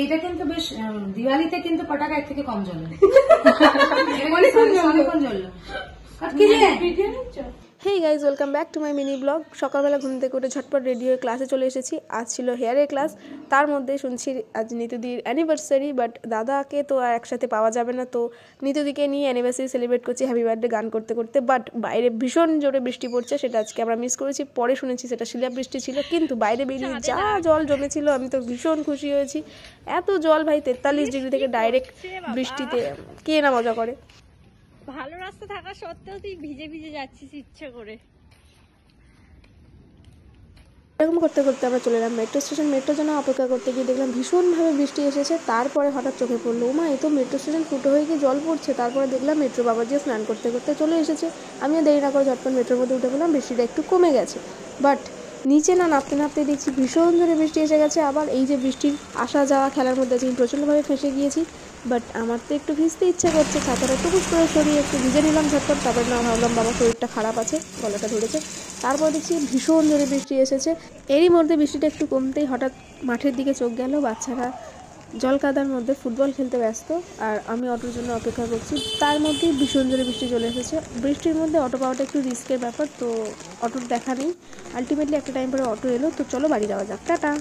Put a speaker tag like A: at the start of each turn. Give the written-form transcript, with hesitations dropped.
A: এটা কিন্তু বেশ দিওয়ালিতে কিন্তু পটাকা এর থেকে কম জ্বলে।
B: Hey guys, welcome back to my mini blog. সকালবেলা ঘুম থেকে উঠে ঝটপট রেডি হয়ে ক্লাসে চলে এসেছি। আজ ছিল হেয়ারের ক্লাস, তার মধ্যে শুনছি আজ নিতুদির অ্যানিভার্সারি, বাট দাদাকে তো আর একসাথে পাওয়া যাবে না, তো নিতুদিকে নিয়ে অ্যানিভার্সারি সেলিব্রেট করছি হ্যাপি বার্থডে গান করতে করতে। বাট বাইরে ভীষণ জোরে বৃষ্টি পড়ছে, সেটা আজকে আমরা মিস করেছি। পরে শুনেছি সেটা শিলা বৃষ্টি ছিল, কিন্তু বাইরে বেরিয়ে যা জল জমেছিল আমি তো ভীষণ খুশি হয়েছি। এত জল ভাই, 43 ডিগ্রি থেকে ডাইরেক্ট বৃষ্টিতে কে না মজা করে।
C: ভালো রাস্তা থাকা সত্ত্বেও তুই ভিজে ভিজে যাচ্ছিস ইচ্ছে করে।
B: এরকম করতে করতে আমরা চলে এলাম মেট্রো স্টেশন। মেট্রোর জন্য অপেক্ষা করতে গিয়ে দেখলাম ভীষণভাবে বৃষ্টি এসেছে। তারপরে হঠাৎ চোখে পড়লো, ওমা এই তো মেট্রো স্টেশন ফুটো হয়ে গিয়ে জল পড়ছে। তারপরে দেখলাম মেট্রো বাবাজি স্নান করতে করতে চলে এসেছে। আমিও দেরি না করে ঝটপট মেট্রোর মধ্যে উঠে বললাম, বৃষ্টিটা একটু কমে গেছে। বাট নিচে না নামতে নামতে দেখছি ভীষণ জোরে বৃষ্টি এসে গেছে। আবার এই যে বৃষ্টির আসা যাওয়া খেলার মধ্যে আছি, প্রচণ্ডভাবে ফেঁসে গিয়েছি। বাট আমার তো একটু ভিজতে ইচ্ছা করছে, ছাতাটা টুকুস করে সরিয়ে একটু ভিজে নিলাম ঝটপট। তারপর না ভাবলাম বাবা শরীরটা খারাপ আছে, গলাটা ধরেছে। তারপর দেখছি ভীষণ জোরে বৃষ্টি এসেছে। এরই মধ্যে বৃষ্টিটা একটু কমতেই হঠাৎ মাঠের দিকে চোখ গেল, বাচ্চারা জল কাদার মধ্যে ফুটবল খেলতে ব্যস্ত, আর আমি অটোর জন্য অপেক্ষা করছি। তার মধ্যেই ভীষণ জোরে বৃষ্টি চলে এসেছে। বৃষ্টির মধ্যে অটো পাওয়াটা একটু রিস্কের ব্যাপার, তো অটোর দেখা নেই। আলটিমেটলি একটা টাইম পরে অটো এলো, তো চলো বাড়ি যাওয়া যাক, টাটা।